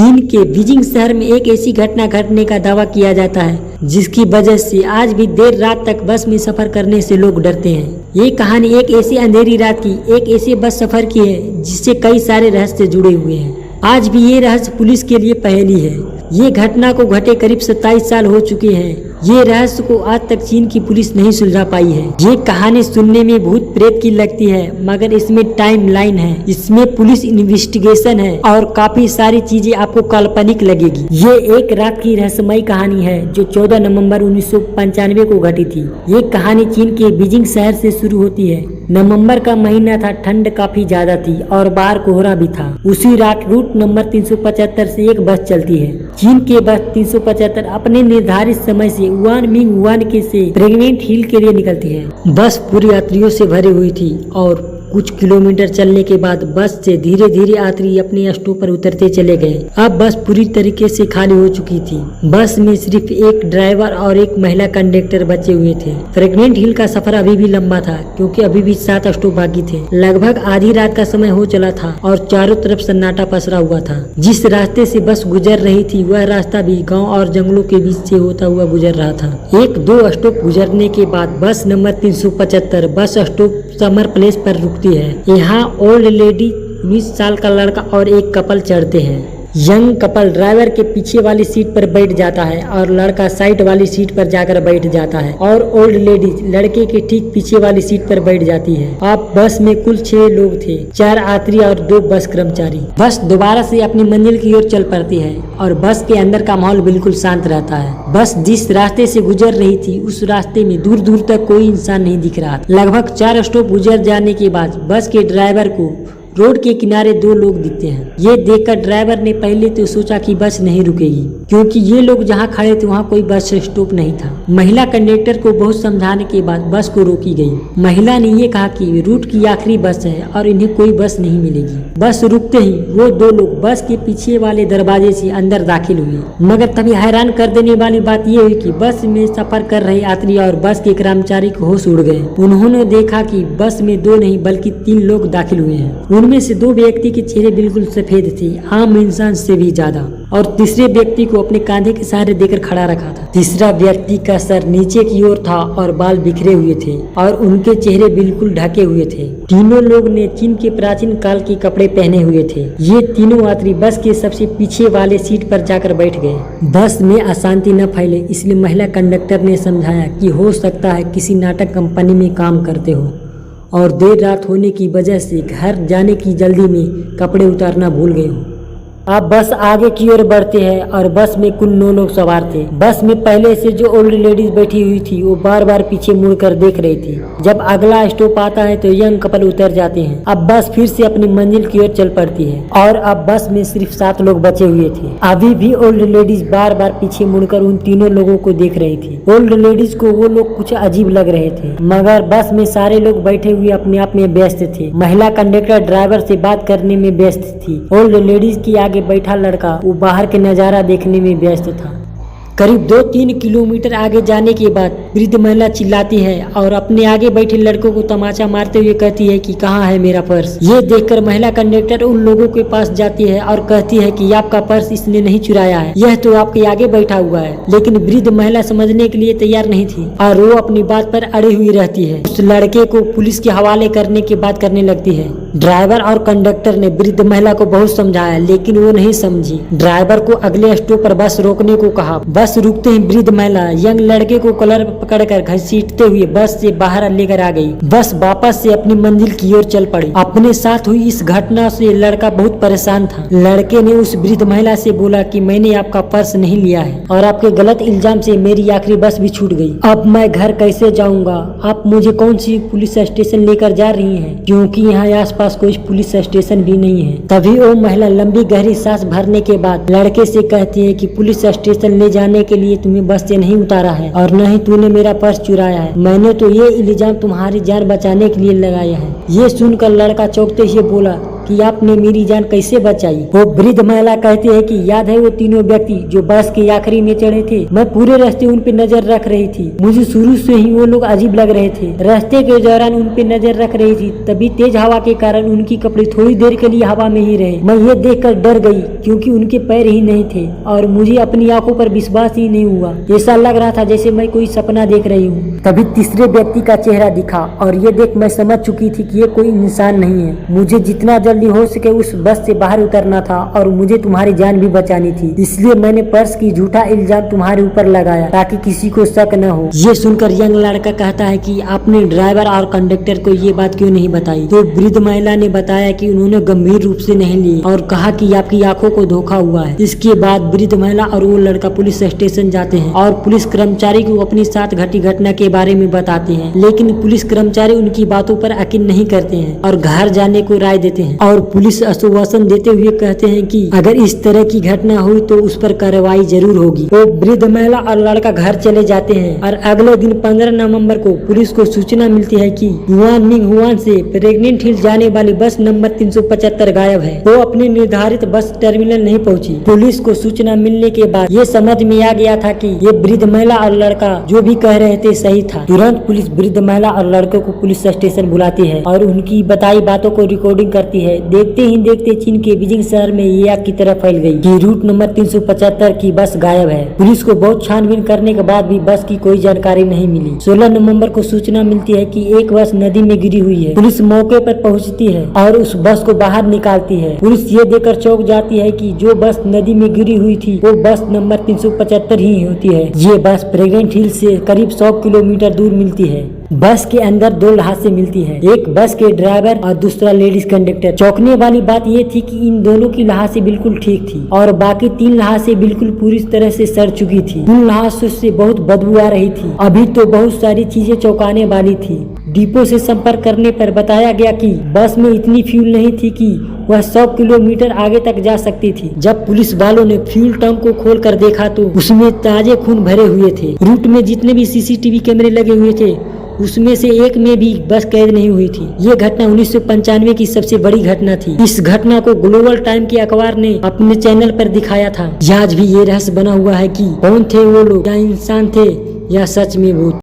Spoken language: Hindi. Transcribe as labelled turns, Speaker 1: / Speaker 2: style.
Speaker 1: चीन के बीजिंग शहर में एक ऐसी घटना घटने का दावा किया जाता है जिसकी वजह से आज भी देर रात तक बस में सफर करने से लोग डरते हैं। ये कहानी एक ऐसी अंधेरी रात की एक ऐसे बस सफर की है जिससे कई सारे रहस्य जुड़े हुए हैं। आज भी ये रहस्य पुलिस के लिए पहेली है। ये घटना को घटे करीब 27 साल हो चुके हैं। ये रहस्य को आज तक चीन की पुलिस नहीं सुलझा पाई है। ये कहानी सुनने में भूत प्रेत की लगती है, मगर इसमें टाइम लाइन है, इसमें पुलिस इन्वेस्टिगेशन है और काफी सारी चीजें आपको काल्पनिक लगेगी। ये एक रात की रहस्यमयी कहानी है जो 14 नवंबर 1995 को घटी थी। ये कहानी चीन के बीजिंग शहर से शुरू होती है। नवंबर का महीना था, ठंड काफी ज्यादा थी और बाहर कोहरा भी था। उसी रात रूट नंबर 375 से एक बस चलती है। चीन के बस 375 अपने निर्धारित समय से वुहान के से प्रेग्नेंट हिल के लिए निकलती है। बस पूरी यात्रियों से भरी हुई थी और कुछ किलोमीटर चलने के बाद बस से धीरे धीरे यात्री अपने स्टॉप पर उतरते चले गए। अब बस पूरी तरीके से खाली हो चुकी थी। बस में सिर्फ एक ड्राइवर और एक महिला कंडक्टर बचे हुए थे। प्रेग्नेंट हिल का सफर अभी भी लंबा था क्योंकि अभी भी 7 स्टॉप बाकी थे। लगभग आधी रात का समय हो चला था और चारों तरफ सन्नाटा पसरा हुआ था। जिस रास्ते से बस गुजर रही थी वह रास्ता भी गाँव और जंगलों के बीच से होता हुआ गुजर रहा था। 1-2 स्टॉप गुजरने के बाद बस number 375 bus stop summer place पर रुकती है। यहाँ ओल्ड लेडी 20 साल का लड़का और एक कपल चढ़ते हैं। यंग कपल ड्राइवर के पीछे वाली सीट पर बैठ जाता है और लड़का साइड वाली सीट पर जाकर बैठ जाता है और ओल्ड लेडी लड़के के ठीक पीछे वाली सीट पर बैठ जाती है। अब बस में कुल 6 लोग थे, 4 यात्री और 2 बस कर्मचारी। बस दोबारा से अपनी मंजिल की ओर चल पड़ती है और बस के अंदर का माहौल बिल्कुल शांत रहता है। बस जिस रास्ते से गुजर रही थी उस रास्ते में दूर दूर तक कोई इंसान नहीं दिख रहा। लगभग 4 स्टॉप गुजर जाने के बाद बस के ड्राइवर को रोड के किनारे 2 लोग दिखते हैं। ये देखकर ड्राइवर ने पहले तो सोचा कि बस नहीं रुकेगी क्योंकि ये लोग जहाँ खड़े थे वहाँ कोई बस स्टॉप नहीं था। महिला कंडक्टर को बहुत समझाने के बाद बस को रोकी गई। महिला ने ये कहा कि रूट की आखिरी बस है और इन्हें कोई बस नहीं मिलेगी। बस रुकते ही वो 2 लोग बस के पीछे वाले दरवाजे से अंदर दाखिल हुए। मगर तभी हैरान कर देने वाली बात ये हुई कि बस में सफर कर रहे यात्री और बस के कर्मचारी को होश उड़ गए। उन्होंने देखा कि बस में 2 नहीं बल्कि 3 लोग दाखिल हुए हैं। उनमें से 2 व्यक्ति के चेहरे बिल्कुल सफेद थे, आम इंसान से भी ज्यादा, और तीसरे व्यक्ति को अपने कांधे के सहारे देकर खड़ा रखा था। तीसरा व्यक्ति का सर नीचे की ओर था और बाल बिखरे हुए थे और उनके चेहरे बिल्कुल ढके हुए थे। तीनों लोग ने चीन के प्राचीन काल के कपड़े पहने हुए थे। ये तीनों यात्री बस के सबसे पीछे वाले सीट पर जाकर बैठ गए। बस में अशांति न फैले इसलिए महिला कंडक्टर ने समझाया कि हो सकता है किसी नाटक कंपनी में काम करते हो और देर रात होने की वजह से घर जाने की जल्दी में कपड़े उतारना भूल गए हो। अब बस आगे की ओर बढ़ते हैं और बस में कुल 9 लोग सवार थे। बस में पहले से जो ओल्ड लेडीज बैठी हुई थी वो बार बार पीछे मुड़कर देख रही थी। जब अगला स्टॉप आता है तो यंग कपल उतर जाते हैं। अब बस फिर से अपनी मंजिल की ओर चल पड़ती है और अब बस में सिर्फ 7 लोग बचे हुए थे। अभी भी ओल्ड लेडीज बार बार पीछे मुड़कर उन तीनों लोगों को देख रही थी। ओल्ड लेडीज को वो लोग कुछ अजीब लग रहे थे, मगर बस में सारे लोग बैठे हुए अपने आप में व्यस्त थे। महिला कंडक्टर ड्राइवर से बात करने में व्यस्त थी। ओल्ड लेडीज की आगे बैठा लड़का वो बाहर के नजारा देखने में व्यस्त था। करीब 2-3 किलोमीटर आगे जाने के बाद वृद्ध महिला चिल्लाती है और अपने आगे बैठे लड़कों को तमाचा मारते हुए कहती है कि कहाँ है मेरा पर्स। ये देखकर महिला कंडक्टर उन लोगों के पास जाती है और कहती है कि आपका पर्स इसने नहीं चुराया है, यह तो आपके आगे बैठा हुआ है। लेकिन वृद्ध महिला समझने के लिए तैयार नहीं थी और वो अपनी बात पर अड़ी हुई रहती है। उस लड़के को पुलिस के हवाले करने की बात करने लगती है। ड्राइवर और कंडक्टर ने वृद्ध महिला को बहुत समझाया लेकिन वो नहीं समझी। ड्राइवर को अगले स्टॉप पर बस रोकने को कहा। बस रुकते ही वृद्ध महिला यंग लड़के को कॉलर पकड़कर घसीटते हुए बस से बाहर लेकर आ गई। बस वापस से अपनी मंजिल की ओर चल पड़ी। अपने साथ हुई इस घटना से लड़का बहुत परेशान था। लड़के ने उस वृद्ध महिला से बोला कि मैंने आपका पर्स नहीं लिया है और आपके गलत इल्जाम से मेरी आखिरी बस भी छूट गई। अब मैं घर कैसे जाऊंगा? आप मुझे कौन सी पुलिस स्टेशन लेकर जा रही हैं? क्योंकि यहाँ आसपास कोई पुलिस स्टेशन भी नहीं है। तभी वो महिला लंबी गहरी सांस भरने के बाद लड़के से कहती है कि पुलिस स्टेशन ले जाने के लिए तुम्हें बस से नहीं उतारा है और न ही तूने मेरा पर्स चुराया है। मैंने तो ये इल्जाम तुम्हारी जान बचाने के लिए लगाया है। ये सुनकर लड़का चौंकते हुए बोला, कि आपने मेरी जान कैसे बचाई। वो वृद्ध महिला कहती है कि याद है वो तीनों व्यक्ति जो बस के आखिरी में चढ़े थे, मैं पूरे रास्ते उन पे नजर रख रही थी। मुझे शुरू से ही वो लोग अजीब लग रहे थे। रास्ते के दौरान उन पे नजर रख रही थी, तभी तेज हवा के कारण उनकी कपड़े थोड़ी देर के लिए हवा में ही रहे। मैं ये देखकर डर गई क्योंकि उनके पैर ही नहीं थे और मुझे अपनी आंखों पर विश्वास ही नहीं हुआ। ऐसा लग रहा था जैसे मैं कोई सपना देख रही हूँ। तभी तीसरे व्यक्ति का चेहरा दिखा और ये देख मैं समझ चुकी थी कि ये कोई इंसान नहीं है। मुझे जितना जल्दी हो सके उस बस से बाहर उतरना था और मुझे तुम्हारी जान भी बचानी थी, इसलिए मैंने पर्स की झूठा इल्जाम तुम्हारे ऊपर लगाया ताकि किसी को शक न हो। ये सुनकर यंग लड़का कहता है कि आपने ड्राइवर और कंडक्टर को ये बात क्यों नहीं बताई। तो वृद्ध महिला ने बताया कि उन्होंने गंभीर रूप से नहीं ली और कहा कि आपकी आंखों को धोखा हुआ है। इसके बाद वृद्ध महिला और वो लड़का पुलिस स्टेशन जाते हैं और पुलिस कर्मचारी को अपनी साथ घटी घटना के बारे में बताते हैं, लेकिन पुलिस कर्मचारी उनकी बातों पर यकीन नहीं करते हैं और घर जाने को राय देते हैं। और पुलिस आश्वासन देते हुए कहते हैं कि अगर इस तरह की घटना हुई तो उस पर कार्रवाई जरूर होगी। तो वृद्ध महिला और लड़का घर चले जाते हैं और अगले दिन 15 नवंबर को पुलिस को सूचना मिलती है कि युआन मिंग हुआन से प्रेग्नेंट हिल जाने वाली बस नंबर 375 गायब है। वो अपने निर्धारित बस टर्मिनल नहीं पहुंची। पुलिस को सूचना मिलने के बाद ये समझ में आ गया था कि ये वृद्ध महिला और लड़का जो भी कह रहे थे सही था। तुरंत पुलिस वृद्ध महिला और लड़के को पुलिस स्टेशन बुलाती है और उनकी बताई बातों को रिकॉर्डिंग करती है। देखते ही देखते चीन के बीजिंग शहर में ये आग की तरह फैल गई कि रूट नंबर 375 की बस गायब है। पुलिस को बहुत छानबीन करने के बाद भी बस की कोई जानकारी नहीं मिली। 16 नवंबर को सूचना मिलती है कि एक बस नदी में गिरी हुई है। पुलिस मौके पर पहुंचती है और उस बस को बाहर निकालती है। पुलिस ये देखकर चौंक जाती है कि जो बस नदी में गिरी हुई थी वो बस नंबर 375 ही होती है। ये बस प्रेग्नेंट हिल से करीब 100 किलोमीटर दूर मिलती है। बस के अंदर 2 लाशें मिलती हैं, एक बस के ड्राइवर और दूसरा लेडीज कंडक्टर। चौंकने वाली बात ये थी कि इन दोनों की लाशें बिल्कुल ठीक थी और बाकी 3 लाशें बिल्कुल पूरी तरह से सड़ चुकी थी। उन लाशों से बहुत बदबू आ रही थी। अभी तो बहुत सारी चीजें चौंकाने वाली थी। डिपो से संपर्क करने पर बताया गया कि बस में इतनी फ्यूल नहीं थी कि वह 100 किलोमीटर आगे तक जा सकती थी। जब पुलिस वालों ने फ्यूल टैंक को खोलकर देखा तो उसमें ताजे खून भरे हुए थे। रूट में जितने भी सीसीटीवी कैमरे लगे हुए थे उसमें से एक में भी बस कैद नहीं हुई थी। ये घटना 1995 की सबसे बड़ी घटना थी। इस घटना को ग्लोबल टाइम के अखबार ने अपने चैनल पर दिखाया था। आज भी ये रहस्य बना हुआ है कि कौन थे वो लोग, क्या इंसान थे या सच में भूत।